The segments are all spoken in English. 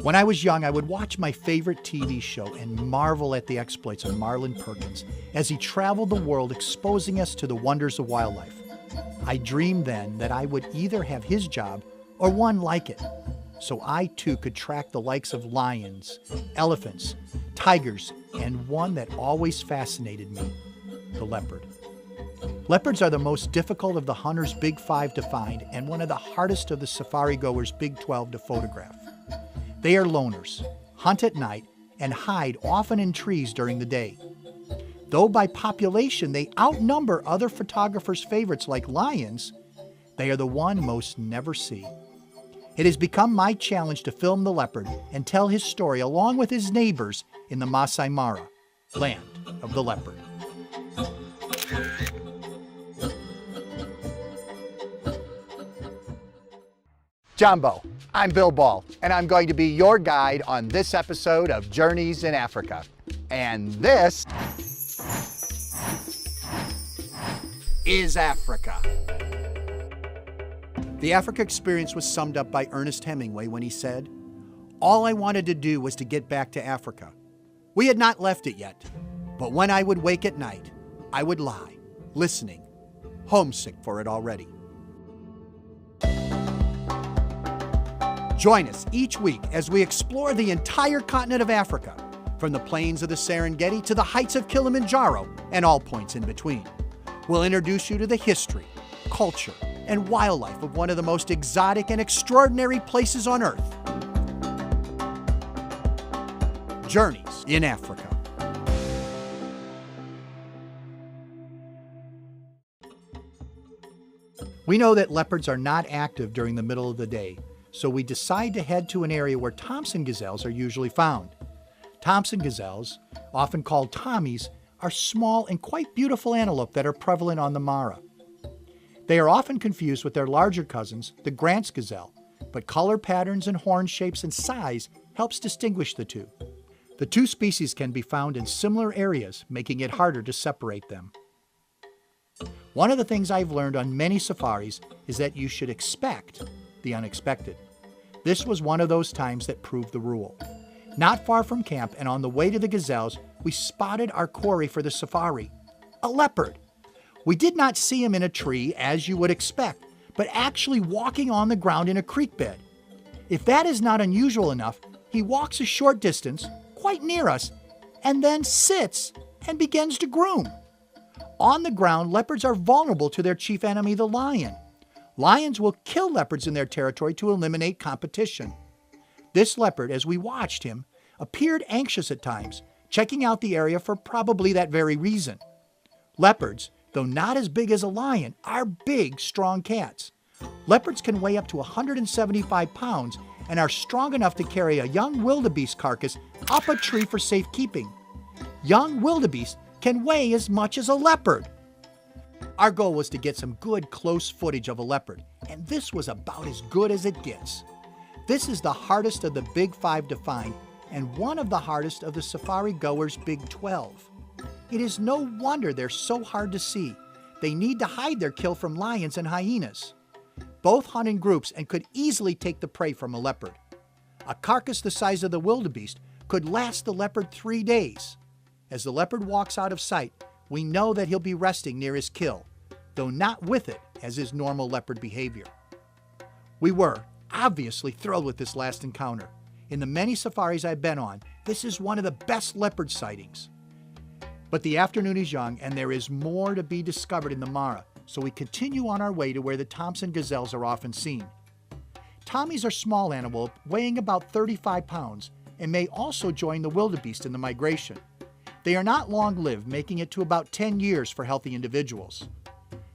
When I was young, I would watch my favorite TV show and marvel at the exploits of Marlin Perkins as he traveled the world exposing us to the wonders of wildlife. I dreamed then that I would either have his job or one like it, so I too could track the likes of lions, elephants, tigers, and one that always fascinated me, the leopard. Leopards are the most difficult of the hunter's Big Five to find and one of the hardest of the safari goer's Big 12 to photograph. They are loners, hunt at night, and hide often in trees during the day. Though by population they outnumber other photographers' favorites like lions, they are the one most never see. It has become my challenge to film the leopard and tell his story along with his neighbors in the Masai Mara, land of the leopard. Jumbo, I'm Bill Ball, and I'm going to be your guide on this episode of Journeys in Africa. And this is Africa. The Africa experience was summed up by Ernest Hemingway when he said, "All I wanted to do was to get back to Africa. We had not left it yet, but when I would wake at night, I would lie, listening, homesick for it already." Join us each week as we explore the entire continent of Africa, from the plains of the Serengeti to the heights of Kilimanjaro and all points in between. We'll introduce you to the history, culture, and wildlife of one of the most exotic and extraordinary places on Earth. Journeys in Africa. We know that leopards are not active during the middle of the day, so we decide to head to an area where Thompson gazelles are usually found. Thompson gazelles, often called Tommies, are small and quite beautiful antelope that are prevalent on the Mara. They are often confused with their larger cousins, the Grant's gazelle, but color patterns and horn shapes and size helps distinguish the two. The two species can be found in similar areas, making it harder to separate them. One of the things I've learned on many safaris is that you should expect the unexpected. This was one of those times that proved the rule. Not far from camp and on the way to the gazelles, we spotted our quarry for the safari, a leopard. We did not see him in a tree as you would expect, but actually walking on the ground in a creek bed. If that is not unusual enough, he walks a short distance, quite near us, and then sits and begins to groom. On the ground, leopards are vulnerable to their chief enemy, the lion. Lions will kill leopards in their territory to eliminate competition. This leopard, as we watched him, appeared anxious at times, checking out the area for probably that very reason. Leopards, though not as big as a lion, are big, strong cats. Leopards can weigh up to 175 pounds and are strong enough to carry a young wildebeest carcass up a tree for safekeeping. Young wildebeest can weigh as much as a leopard. Our goal was to get some good close footage of a leopard, and this was about as good as it gets. This is the hardest of the Big Five to find, and one of the hardest of the safari goers' Big 12. It is no wonder they're so hard to see. They need to hide their kill from lions and hyenas. Both hunt in groups and could easily take the prey from a leopard. A carcass the size of the wildebeest could last the leopard 3 days. As the leopard walks out of sight, we know that he'll be resting near his kill, though not with it as is normal leopard behavior. We were obviously thrilled with this last encounter. In the many safaris I've been on, this is one of the best leopard sightings. But the afternoon is young and there is more to be discovered in the Mara, so we continue on our way to where the Thompson gazelles are often seen. Tommies are small antelope weighing about 35 pounds and may also join the wildebeest in the migration. They are not long-lived, making it to about 10 years for healthy individuals.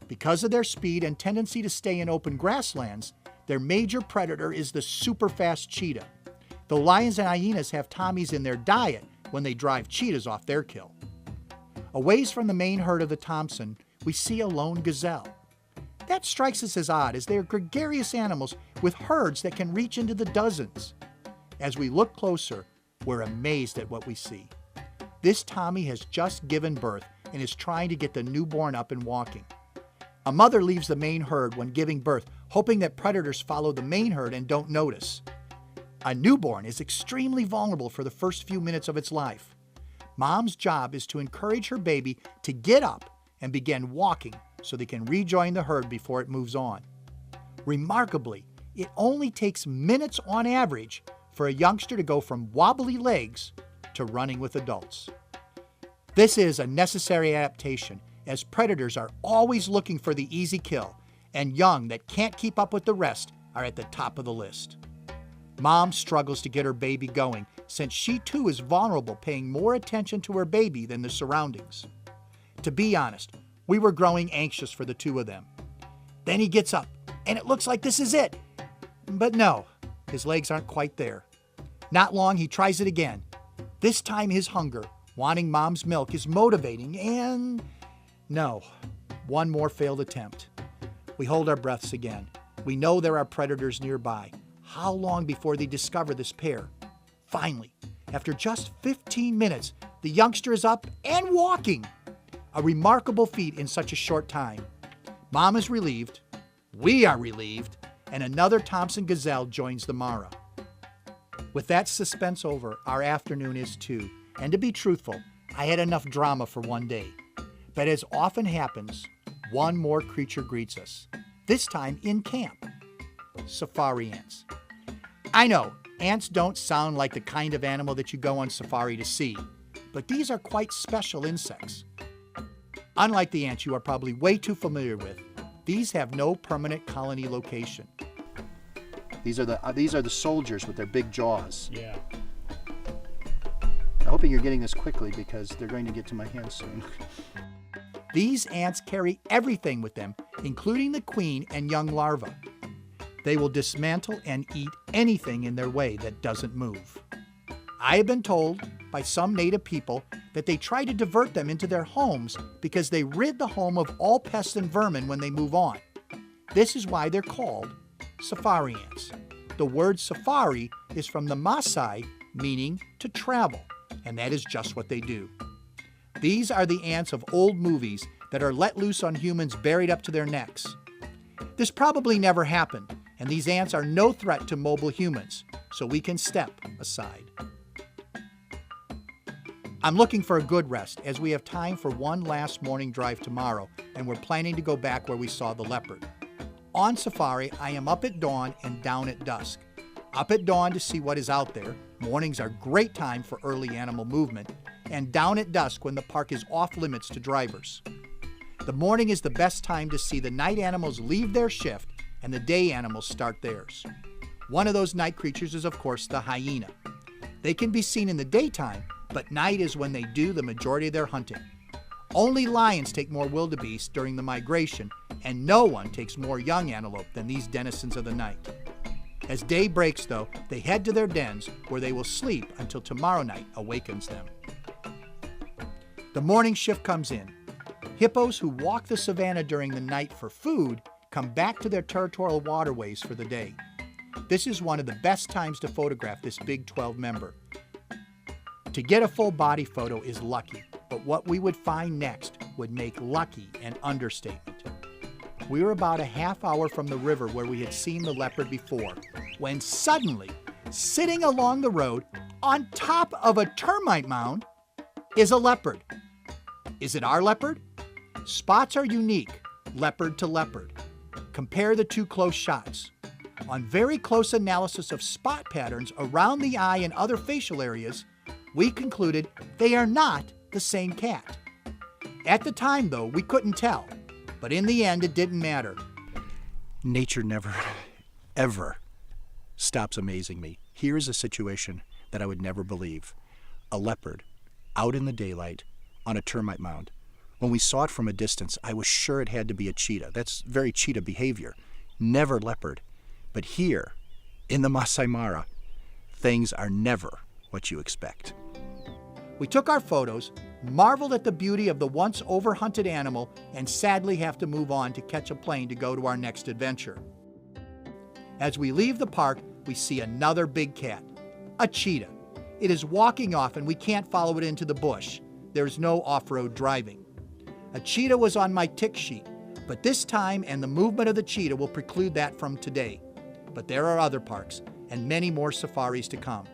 Because of their speed and tendency to stay in open grasslands, their major predator is the super-fast cheetah. Though lions and hyenas have tommies in their diet when they drive cheetahs off their kill. A ways from the main herd of the Thompson, we see a lone gazelle. That strikes us as odd, as they are gregarious animals with herds that can reach into the dozens. As we look closer, we're amazed at what we see. This Tommy has just given birth and is trying to get the newborn up and walking. A mother leaves the main herd when giving birth, hoping that predators follow the main herd and don't notice. A newborn is extremely vulnerable for the first few minutes of its life. Mom's job is to encourage her baby to get up and begin walking so they can rejoin the herd before it moves on. Remarkably, it only takes minutes on average for a youngster to go from wobbly legs to running with adults. This is a necessary adaptation, as predators are always looking for the easy kill, and young that can't keep up with the rest are at the top of the list. Mom struggles to get her baby going, since she too is vulnerable, paying more attention to her baby than the surroundings. To be honest, we were growing anxious for the two of them. Then he gets up, and it looks like this is it. But no, his legs aren't quite there. Not long, he tries it again. This time his hunger, wanting Mom's milk, is motivating, and no, one more failed attempt. We hold our breaths again. We know there are predators nearby. How long before they discover this pair? Finally, after just 15 minutes, the youngster is up and walking. A remarkable feat in such a short time. Mom is relieved, we are relieved, and another Thompson gazelle joins the Mara. With that suspense over, our afternoon is too. And to be truthful, I had enough drama for one day. But as often happens, one more creature greets us, this time in camp. Safari ants. I know, ants don't sound like the kind of animal that you go on safari to see, but these are quite special insects. Unlike the ants you are probably way too familiar with, these have no permanent colony location. These are the soldiers with their big jaws. Yeah. I'm hoping you're getting this quickly because they're going to get to my hands soon. These ants carry everything with them, including the queen and young larvae. They will dismantle and eat anything in their way that doesn't move. I have been told by some native people that they try to divert them into their homes because they rid the home of all pests and vermin when they move on. This is why they're called safari ants. The word safari is from the Masai, meaning to travel, and that is just what they do. These are the ants of old movies that are let loose on humans buried up to their necks. This probably never happened, and these ants are no threat to mobile humans, so we can step aside. I'm looking for a good rest, as we have time for one last morning drive tomorrow, and we're planning to go back where we saw the leopard. On safari, I am up at dawn and down at dusk. Up at dawn to see what is out there. Mornings are a great time for early animal movement, and down at dusk when the park is off limits to drivers. The morning is the best time to see the night animals leave their shift and the day animals start theirs. One of those night creatures is, of course, the hyena. They can be seen in the daytime, but night is when they do the majority of their hunting. Only lions take more wildebeest during the migration, and no one takes more young antelope than these denizens of the night. As day breaks, though, they head to their dens where they will sleep until tomorrow night awakens them. The morning shift comes in. Hippos who walk the savanna during the night for food come back to their territorial waterways for the day. This is one of the best times to photograph this big 12 member. To get a full body photo is lucky, but what we would find next would make lucky an understatement. We were about a half hour from the river where we had seen the leopard before, when suddenly, sitting along the road on top of a termite mound, is a leopard. Is it our leopard? Spots are unique, leopard to leopard. Compare the two close shots. On very close analysis of spot patterns around the eye and other facial areas, we concluded they are not the same cat. At the time, though, we couldn't tell, but in the end, it didn't matter. Nature never, ever stops amazing me. Here is a situation that I would never believe. A leopard out in the daylight on a termite mound. When we saw it from a distance, I was sure it had to be a cheetah. That's very cheetah behavior. Never leopard. But here, in the Masai Mara, things are never what you expect. We took our photos, marveled at the beauty of the once overhunted animal, and sadly have to move on to catch a plane to go to our next adventure. As we leave the park, we see another big cat, a cheetah. It is walking off and we can't follow it into the bush. There's no off-road driving. A cheetah was on my tick sheet, but this time and the movement of the cheetah will preclude that from today. But there are other parks, and many more safaris to come.